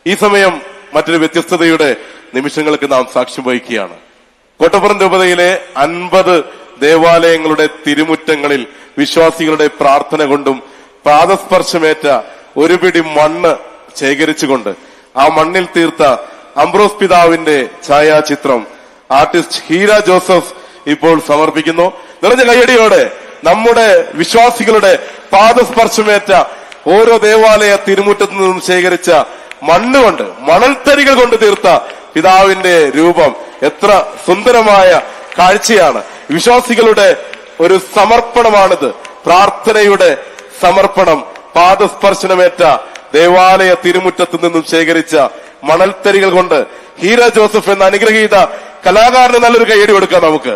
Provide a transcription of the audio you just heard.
ഈ സമയം മറ്റൊരു വ്യത്യസ്തതയുടെ നിമിഷങ്ങൾക്ക് നാം സാക്ഷ്യം വഹിക്കുകയാണ്. കോട്ടപ്പുറം രൂപതയിലെ 50 ദേവാലയങ്ങളുടെ തിരുമുറ്റങ്ങളിൽ വിശ്വാസികളുടെ പ്രാർത്ഥന കൊണ്ടും പാദസ്പർശമേറ്റ ഒരു പിടി മണ്ണ് ശേഖരിച്ചുകൊണ്ട് ആ മണ്ണിൽ തീർത്ത അംബ്രോസ് പിതാവിന്റെ ഛായാചിത്രം ആർട്ടിസ്റ്റ് ഹീര ജോസഫ് ഇപ്പോൾ സമർപ്പിക്കുന്നു. നിറഞ്ഞ കയ്യടിയോടെ നമ്മുടെ വിശ്വാസികളുടെ പാദസ്പർശമേറ്റ ഓരോ ദേവാലയ തിരുമുറ്റത്തു നിന്നും ശേഖരിച്ച മണ്ണുകൊണ്ട്, മണൽത്തരികൾ കൊണ്ട് തീർത്ത പിതാവിന്റെ രൂപം എത്ര സുന്ദരമായ കാഴ്ചയാണ്. വിശ്വാസികളുടെ ഒരു സമർപ്പണമാണിത്, പ്രാർത്ഥനയുടെ സമർപ്പണം. പാദസ്പർശനമേറ്റ ദേവാലയ തിരുമുറ്റത്തു നിന്നും ശേഖരിച്ച മണൽത്തരികൾ കൊണ്ട് ഹീര ജോസഫ് എന്ന അനുഗ്രഹീത കലാകാരന് നല്ലൊരു കയ്യടി കൊടുക്കാം നമുക്ക്.